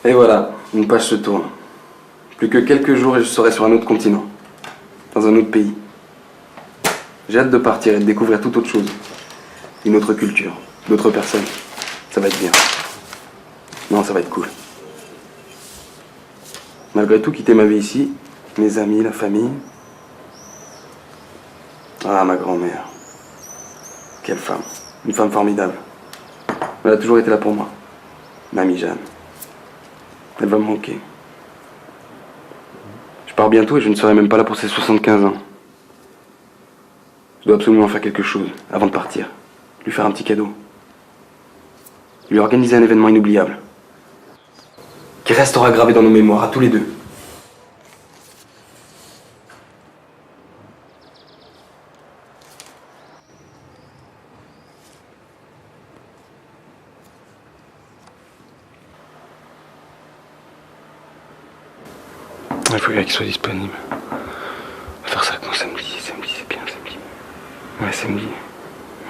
Et voilà, une page se tourne. Plus que quelques jours et je serai sur un autre continent. Dans un autre pays. J'ai hâte de partir et de découvrir toute autre chose. Une autre culture, d'autres personnes. Ça va être bien. Non, ça va être cool. Malgré tout, quitter ma vie ici, mes amis, la famille. Ah, ma grand-mère. Quelle femme. Une femme formidable. Elle a toujours été là pour moi. Mamie Jeanne. Elle va me manquer. Je pars bientôt et je ne serai même pas là pour ses 75 ans. Je dois absolument faire quelque chose avant de partir. Lui faire un petit cadeau. Lui organiser un événement inoubliable. Qui restera gravé dans nos mémoires, à tous les deux. Il faut qu'il soit disponible. On va faire ça quand samedi c'est bien, samedi. Ouais, samedi.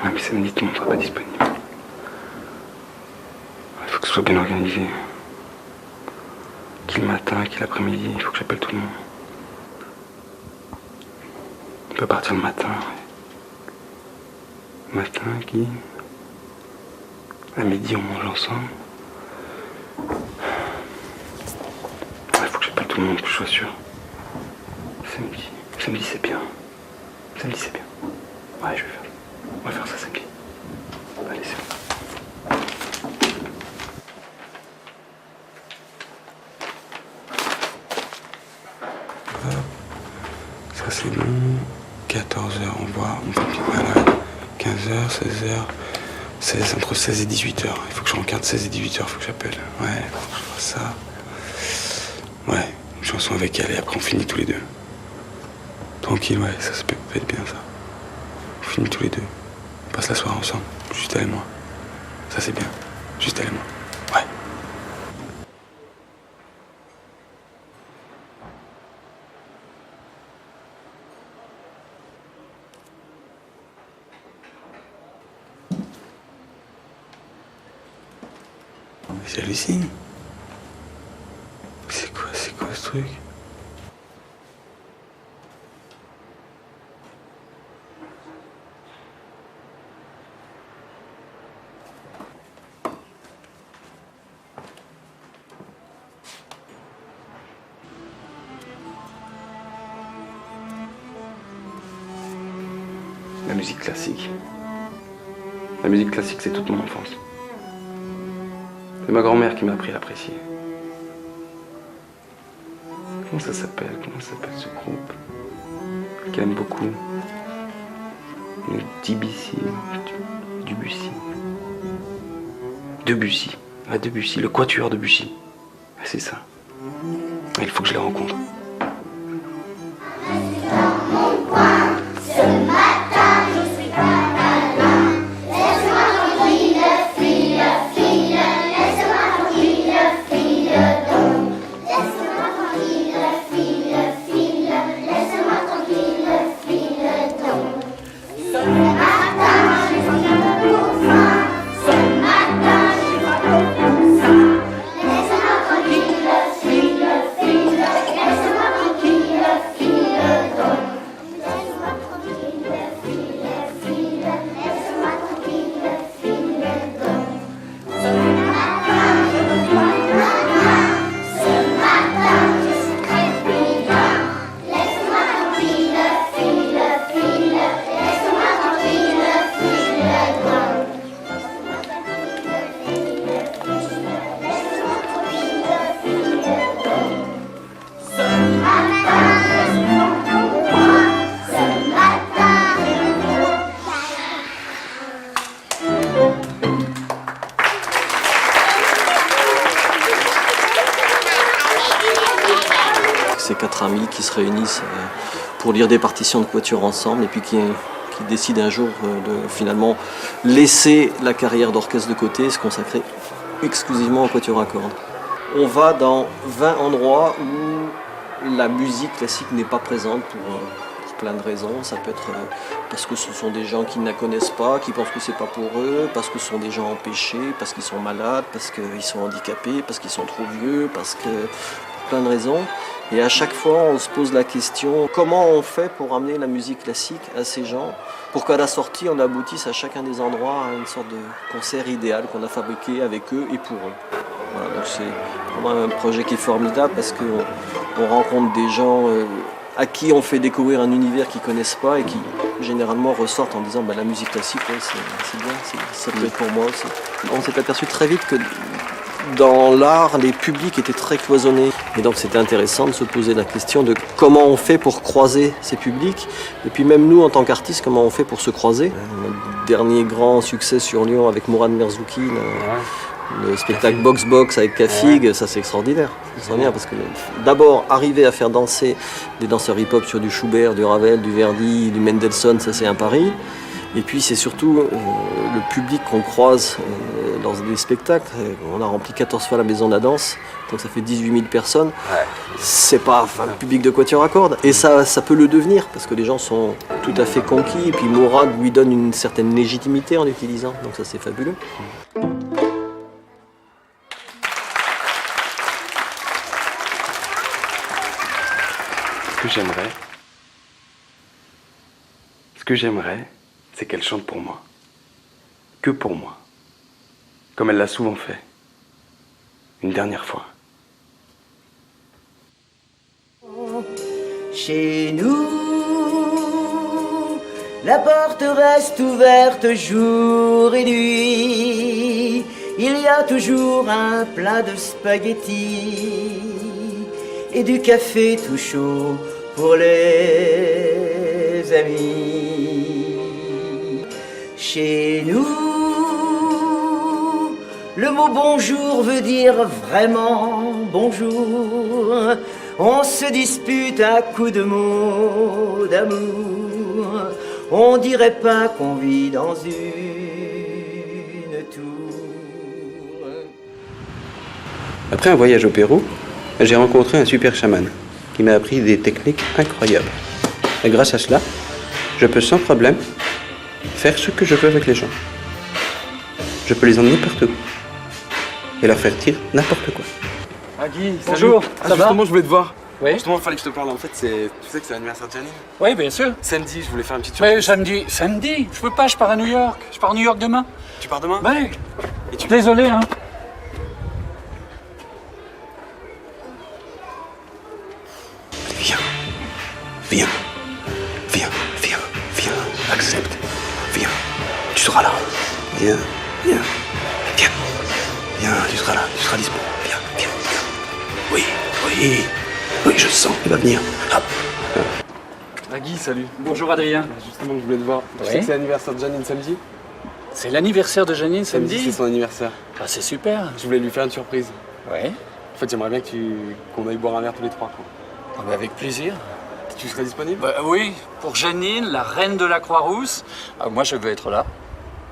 Ouais, mais samedi, tout le monde sera pas disponible. Il faut que ce soit bien organisé. Qui le matin, qui l'après-midi, il faut que j'appelle tout le monde. On peut partir le matin. Le matin, qui... À midi, on mange ensemble. Il faut que j'appelle tout le monde, que je sois sûr. Samedi. Samedi, c'est bien. Samedi, c'est bien. Ouais, on va faire ça samedi. Allez, c'est bon. Ça, c'est bon. 14h, on voit. On fait une petite balade. 15h, 16h. 16, entre 16 et 18h. Il faut que je regarde 16 et 18h, il faut que j'appelle. Ouais, faut que je fasse ça. Ouais, une chanson avec elle et après on finit tous les deux. Tranquille, ouais, ça peut être bien ça. On finit tous les deux. On passe la soirée ensemble, juste elle et moi. Ça c'est bien, juste elle et moi. Ouais. C'est Lucie. C'est quoi ce truc? La musique classique. La musique classique, c'est toute mon enfance. C'est ma grand-mère qui m'a appris à l'apprécier. Comment ça s'appelle ce groupe qu'elle aime beaucoup? Le Debussy. Debussy. Ah, Debussy, le quatuor Debussy. Ah, c'est ça. Il faut que je les rencontre. Ces quatre amis qui se réunissent pour lire des partitions de quatuor ensemble et puis qui décident un jour de finalement laisser la carrière d'orchestre de côté et se consacrer exclusivement au quatuor à cordes. On va dans 20 endroits où la musique classique n'est pas présente pour plein de raisons. Ça peut être parce que ce sont des gens qui ne la connaissent pas, qui pensent que c'est pas pour eux, parce que ce sont des gens empêchés, parce qu'ils sont malades, parce qu'ils sont handicapés, parce qu'ils sont trop vieux, parce que plein de raisons. Et à chaque fois, on se pose la question, comment on fait pour amener la musique classique à ces gens, pour qu'à la sortie, on aboutisse à chacun des endroits à une sorte de concert idéal qu'on a fabriqué avec eux et pour eux. Voilà, donc c'est vraiment un projet qui est formidable parce qu'on rencontre des gens à qui on fait découvrir un univers qu'ils ne connaissent pas et qui généralement ressortent en disant la musique classique, ouais, c'est bien, ça peut être pour moi aussi. On s'est aperçu très vite que dans l'art, les publics étaient très cloisonnés. Et donc c'était intéressant de se poser la question de comment on fait pour croiser ces publics. Et puis même nous, en tant qu'artistes, comment on fait pour se croiser. Notre dernier grand succès sur Lyon avec Mourad Merzouki, le spectacle Box Box avec Kafig, ça c'est extraordinaire. C'est bien parce que d'abord, arriver à faire danser des danseurs hip-hop sur du Schubert, du Ravel, du Verdi, du Mendelssohn, ça c'est un pari. Et puis c'est surtout le public qu'on croise dans des spectacles. On a rempli 14 fois la Maison de la Danse, donc ça fait 18 000 personnes. Ouais. C'est pas un public de quatuor à cordes. Et ça peut le devenir, parce que les gens sont tout à fait conquis. Et puis Mourad lui donne une certaine légitimité en l'utilisant, donc ça c'est fabuleux. Ce que j'aimerais, c'est qu'elle chante pour moi. Que pour moi. Comme elle l'a souvent fait. Une dernière fois. Chez nous, la porte reste ouverte jour et nuit. Il y a toujours un plat de spaghettis et du café tout chaud pour les amis. Chez nous, le mot bonjour veut dire vraiment bonjour. On se dispute à coups de mots d'amour. On dirait pas qu'on vit dans une tour. Après un voyage au Pérou, j'ai rencontré un super chaman qui m'a appris des techniques incroyables. Et grâce à cela, je peux sans problème faire ce que je veux avec les gens. Je peux les emmener partout et leur faire dire n'importe quoi. Ah Guy, bonjour, ça va? Justement, je voulais te voir. Oui. Justement, il fallait que je te parle. En fait, tu sais que c'est l'anniversaire de Janine. Oui, bien sûr. Samedi, je voulais faire une petite surprise. Mais samedi, je peux pas, je pars à New York. Je pars à New York demain. Tu pars demain? Oui. Et tu... Désolé, hein. Viens. Viens. Viens. Viens. Viens. Accepte. Viens. Tu seras là. Viens. Viens. Viens. Viens, tu seras là. Tu seras dispo. Viens. Viens. Viens. Oui. Oui. Oui, je sens. Il va venir. Hop. Ah Guy, salut. Bonjour Adrien. Justement, je voulais te voir. Tu Oui. sais que c'est l'anniversaire de Janine samedi? C'est l'anniversaire de Janine samedi? C'est son anniversaire. Ah, c'est super. Je voulais lui faire une surprise. Ouais. En fait, j'aimerais bien qu'on aille boire un verre tous les trois. Quoi. Ah, bah, avec plaisir. Tu serais disponible? Bah, oui, pour Janine, la reine de la Croix-Rousse. Ah, moi, je veux être là.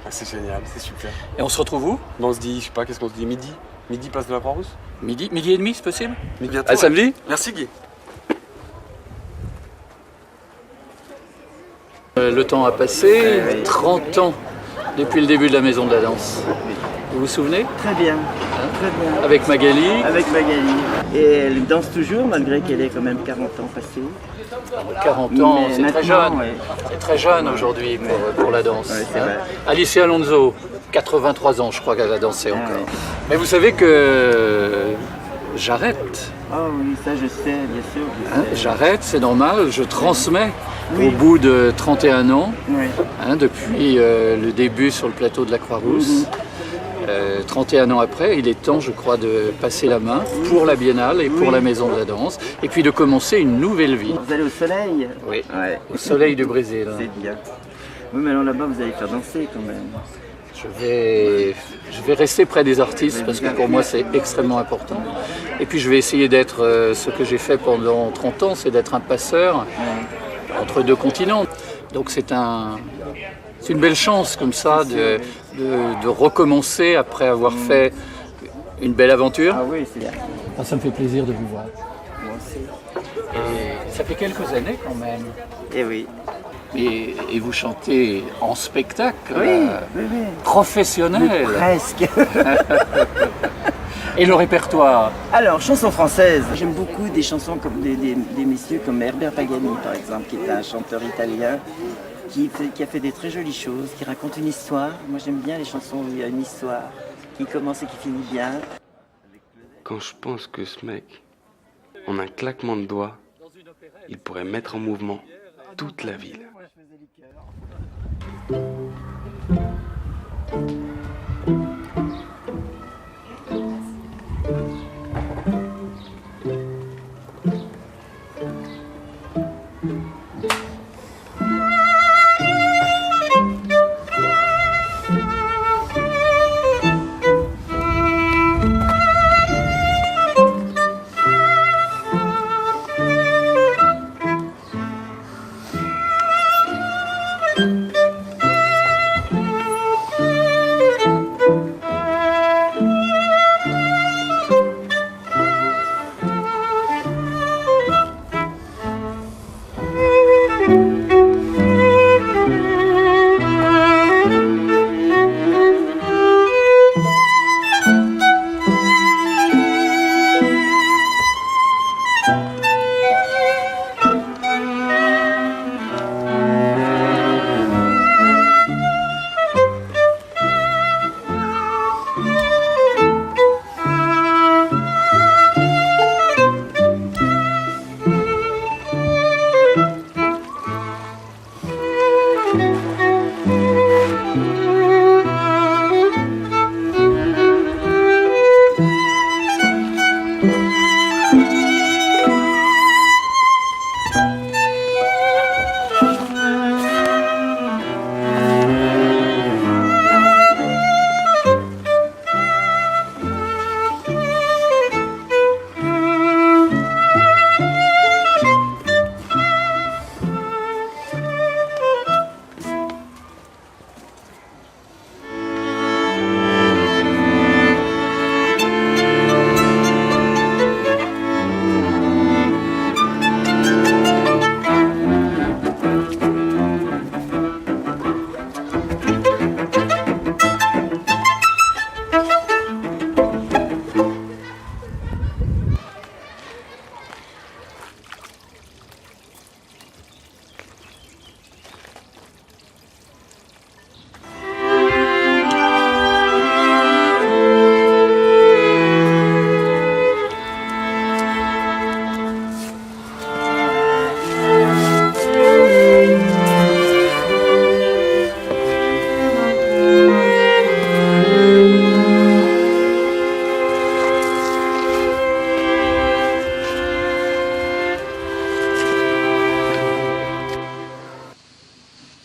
Ah, c'est génial, c'est super. Et on se retrouve où? Bon, on se dit, je sais pas, qu'est-ce qu'on se dit? Midi? Midi, place de la Croix-Rousse? Midi et demi, c'est possible? Mais bientôt. À samedi? Merci Guy. Le temps a passé, 30 ans depuis le début de la Maison de la Danse. Vous vous souvenez? Très bien, très bien. Avec Magali. Avec Magali. Et elle danse toujours malgré qu'elle ait quand même 40 ans passés. 40 ans, Mais c'est très maintenant, jeune. ouais. C'est très jeune aujourd'hui pour la danse. Ouais, c'est vrai. Alicia Alonso, 83 ans, je crois qu'elle a dansé Ah, encore. ouais. Mais vous savez que j'arrête. Ah oui, ça je sais, bien sûr. J'arrête, c'est normal, je transmets Oui. au bout de 31 ans, Oui. depuis le début sur le plateau de la Croix-Rousse. 31 ans après, il est temps, je crois, de passer la main pour la Biennale et pour la Maison de la Danse, et puis de commencer une nouvelle vie. Vous allez au soleil? Oui, Ouais. au soleil du Brésil. C'est bien. Oui, mais alors là-bas, vous allez faire danser quand même. Je vais rester près des artistes parce que pour moi c'est extrêmement important. Et puis je vais essayer d'être ce que j'ai fait pendant 30 ans, c'est d'être un passeur entre deux continents. Donc c'est une belle chance comme ça de recommencer après avoir fait une belle aventure. Ah oui, c'est bien. Ça me fait plaisir de vous voir. Moi aussi. Et Ça fait quelques années quand même. Et oui. Et vous chantez en spectacle, Oui. professionnel. Presque. Et le répertoire? Alors, chansons françaises. J'aime beaucoup des chansons comme des messieurs comme Herbert Pagani, par exemple, qui est un chanteur italien qui a fait des très jolies choses, qui raconte une histoire. Moi, j'aime bien les chansons où il y a une histoire qui commence et qui finit bien. Quand je pense que ce mec, en un claquement de doigts, il pourrait mettre en mouvement toute la ville.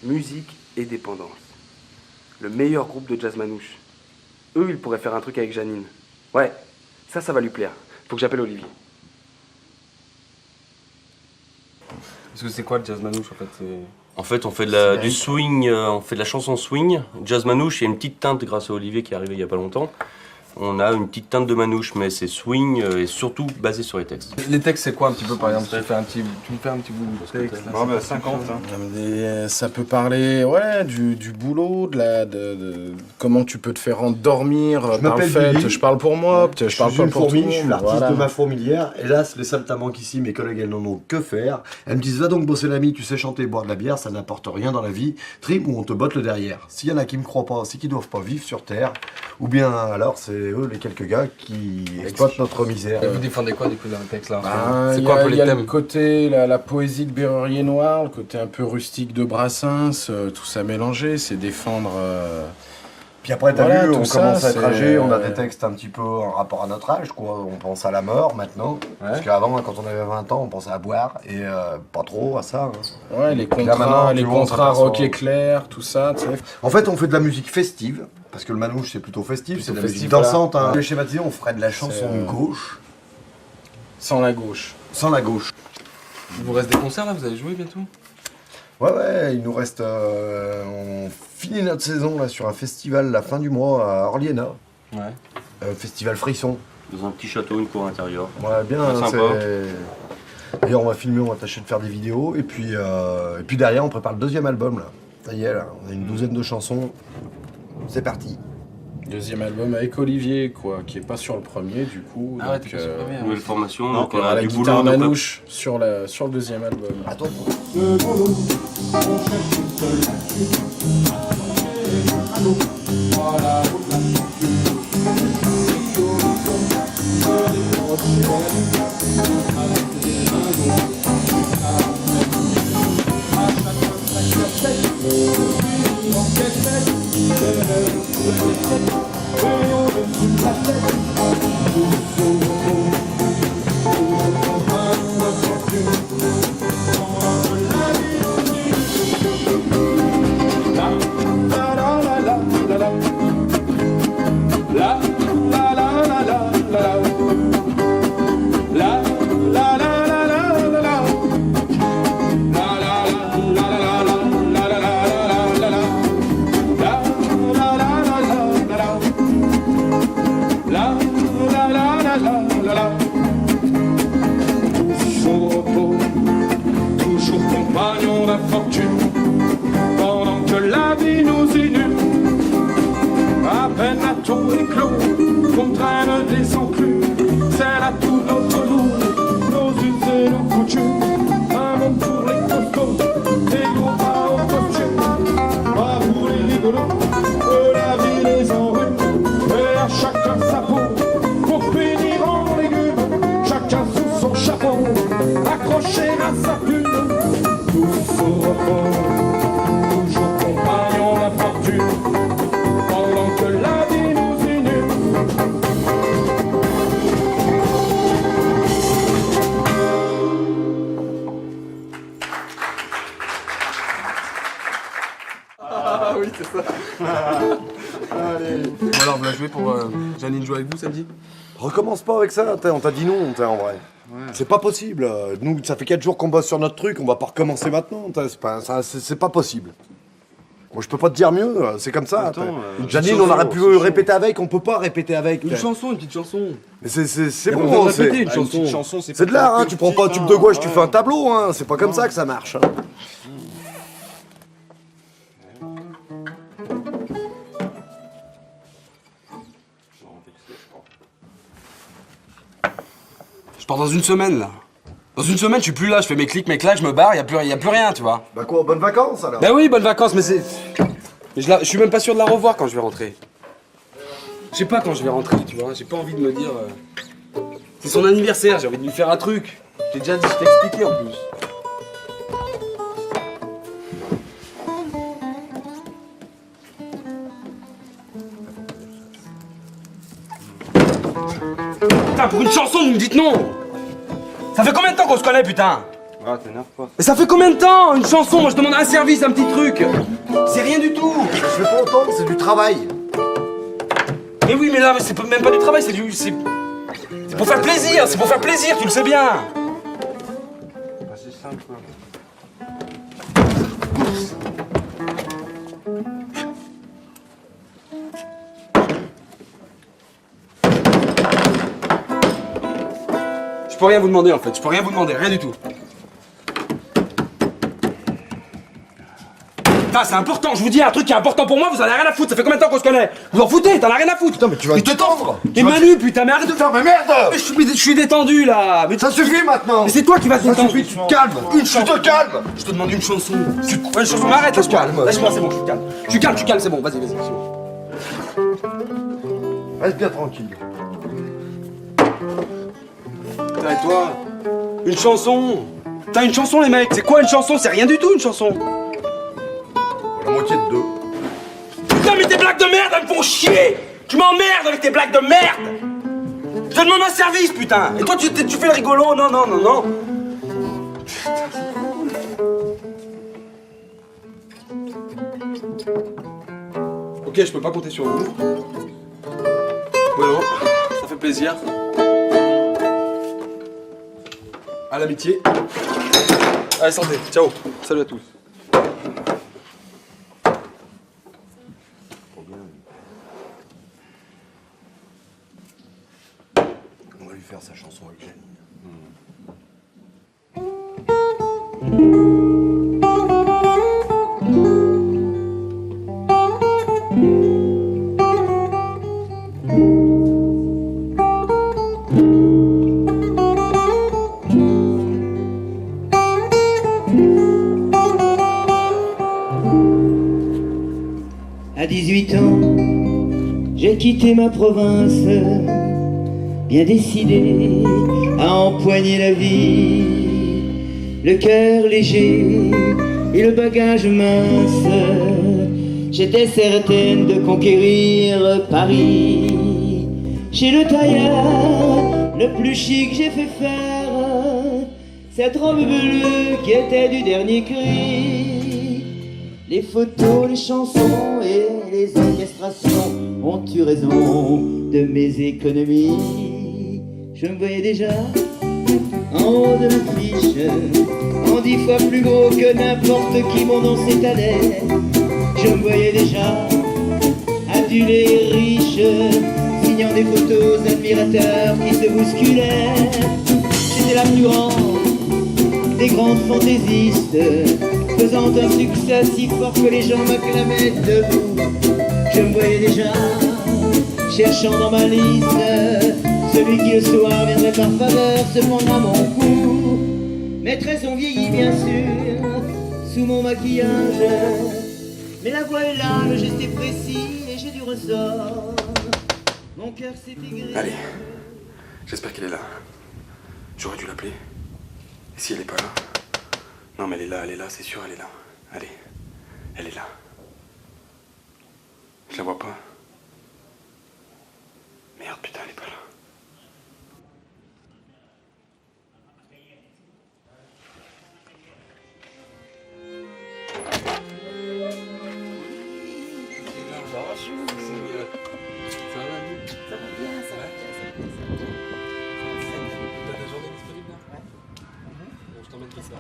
Musique et dépendance. Le meilleur groupe de jazz manouche. Eux, ils pourraient faire un truc avec Janine. Ouais, ça va lui plaire. Faut que j'appelle Olivier. Parce que c'est quoi le jazz manouche en fait? En fait, on fait du swing, on fait de la chanson swing. Jazz manouche, il y a une petite teinte grâce à Olivier qui est arrivé il y a pas longtemps. On a une petite teinte de manouche, mais c'est swing et surtout basé sur les textes. Les textes, c'est quoi un petit peu par exemple? Tu me fais un petit bout de texte là, 50. Ça peut parler du boulot, de comment tu peux te faire endormir par le fait. Billy. Je parle pour moi, je parle pas pour tout le monde. Je suis l'artiste voilà. de ma fourmilière. Hélas, les seuls tamanques ici, mes collègues, elles n'en ont que faire. Elles me disent, va donc bosser l'ami, tu sais chanter et boire de la bière, ça n'apporte rien dans la vie. Trim ou on te botte le derrière. S'il y en a qui me croient pas, c'est qu'ils doivent pas vivre sur Terre. Ou bien alors, c'est eux les quelques gars qui exploitent notre misère. Et vous défendez quoi du coup dans le texte là? C'est quoi un peu les thèmes? Il y a le côté, la poésie de Bérurier Noir, le côté un peu rustique de Brassens, tout ça mélangé, c'est défendre... Puis après, t'as voilà, vu, on ça, commence à être c'est- âgé, on a des textes un petit peu en rapport à notre âge, quoi. On pense à la mort maintenant. Parce qu'avant, quand on avait 20 ans, on pensait à boire et pas trop à ça. Hein. Ouais, les Puis là, maintenant, tu vois, on contrats s'aperçoit- rock éclair, tout ça, tu sais. En fait, on fait de la musique festive, parce que le manouche c'est plutôt festif, c'est de la musique festif, voilà. dansante. Hein. Le schématisé, on ferait de la chanson C'est, gauche, Sans la gauche. sans la gauche. Il vous reste des concerts là? Vous allez jouer bientôt? Ouais, il nous reste. On finit notre saison là sur un festival la fin du mois à Orliena. Ouais. Festival Frisson. Dans un petit château, une cour intérieure. Ouais, bien, Ouais, hein, sympa. D'ailleurs, on va filmer, on va tâcher de faire des vidéos. Et puis derrière, on prépare le deuxième album, là. Ça y est, là, on a une douzaine de chansons. C'est parti. Deuxième album avec Olivier, quoi, qui est pas sur le premier, du coup. Ah ouais, donc, t'es pas sur le premier. Nouvelle formation, Non, donc on a la du guitare boulot. manouche sur le deuxième album. Attends. Toujours compagnon d'infortune, pendant que la vie nous inhume. À peine à tout éclos, qu'on traîne des enclumes, c'est là tout notre loup, nos us et nos coutumes. Un monde pour les costauds, des gros pas au costume, pas pour les rigolos, que la vie les enrhume. Et à chacun sa peau, pour finir en légumes, chacun sous son chapeau, accroché à sa plume. Tous au repos, toujours compagnons d'infortune, pendant que la vie nous inhume. Ah oui, c'est ça. Allez. Bon alors, vous la jouez pour Janine joue avec vous samedi? Recommence pas avec ça, on t'a dit non, en vrai. Ouais. C'est pas possible. Nous, ça fait 4 jours qu'on bosse sur notre truc, on va pas recommencer maintenant. C'est pas possible. Moi, je peux pas te dire mieux, c'est comme ça. Attends, Janine, on aurait pu répéter avec, on peut pas répéter avec. Une chanson, une petite chanson. Mais c'est Y a pas bon, besoin de c'est répéter, une chanson. c'est de l'art, hein. Tu prends pas un tube de gauche, tu fais un tableau, hein. C'est pas comme ça que ça marche. Hein. Je pars dans une semaine là. Dans une semaine, je suis plus là, je fais mes clics, mes claques, je me barre, y a plus rien, tu vois. Bah quoi, bonnes vacances alors? Bah oui, bonnes vacances, mais c'est. Mais je suis même pas sûr de la revoir quand je vais rentrer. Je sais pas quand je vais rentrer, tu vois. J'ai pas envie de me dire. C'est son anniversaire, j'ai envie de lui faire un truc. J'ai déjà dit, je t'ai expliqué en plus. Putain, pour une chanson, vous me dites non! Ça fait combien de temps qu'on se connaît, putain? Ah, t'énerve pas. Mais ça fait combien de temps? Une chanson, moi je demande un service, un petit truc! C'est rien du tout! Je fais pas autant, c'est du travail. Mais oui, mais là, c'est même pas du travail, c'est du. C'est pour faire plaisir, c'est pour faire plaisir, tu le sais bien! Bah, c'est simple, quoi. Je peux rien vous demander en fait, je peux rien vous demander, rien du tout. Putain, c'est important, je vous dis un truc qui est important pour moi, vous en avez rien à foutre, ça fait combien de temps qu'on se connaît? Vous en foutez, t'en as rien à foutre! Putain, mais tu vas te tendre. Mais Manu, putain, mais arrête de Putain, mais merde. Mais je suis détendu là! Mais Ça suffit maintenant. mais c'est toi qui vas te Ça détendre! suffit, tu te calmes. Une Tu chanson! te calmes. Je te demande une chanson! Ouais, une chanson, mais arrête, lâche-moi! calme. Lâche-moi, c'est bon, je suis calme! Je suis calme, c'est bon, vas-y, c'est bon! Reste bien tranquille. Putain, et toi? Une chanson! Putain, une chanson, les mecs! C'est quoi une chanson? C'est rien du tout, une chanson! La moitié de deux. Putain, mais tes blagues de merde, elles me font chier! Tu m'emmerdes avec tes blagues de merde! Je te demande un service, putain! Et toi, tu fais le rigolo? Non, non, non, non! Ok, je peux pas compter sur vous. Bueno, ça fait plaisir. À l'amitié. Allez, santé. Ciao. Salut à tous. On va lui faire sa chanson avec Janine. À 18 ans, j'ai quitté ma province, bien décidé à empoigner la vie, le cœur léger et le bagage mince. J'étais certaine de conquérir Paris. Chez le tailleur, le plus chic, j'ai fait faire cette robe bleue qui était du dernier cri. Les photos, les chansons et les orchestrations ont eu raison de mes économies. Je me voyais déjà en haut de l'affiche, en 10 fois plus gros que n'importe qui, mon nom s'étalait. Je me voyais déjà adulé, riche, signant des photos d'admirateurs qui se bousculaient. J'étais la plus grande des grandes fantaisistes, faisant un succès si fort que les gens m'acclamaient debout. Je me voyais déjà cherchant dans ma liste celui qui le soir viendrait par faveur se prendre à mon cou. Mes traits sont vieillis bien sûr sous mon maquillage, mais la voix est là, le geste est précis et j'ai du ressort. Mon cœur s'est aigri. Allez, j'espère qu'elle est là. J'aurais dû l'appeler. Et si elle est pas là? Non mais elle est là, c'est sûr, elle est là. Allez, elle est là. Je la vois pas. Merde, putain, elle est pas là. T'as ta journée disponible là? Ouais. Bon, je t'emmène qui ça?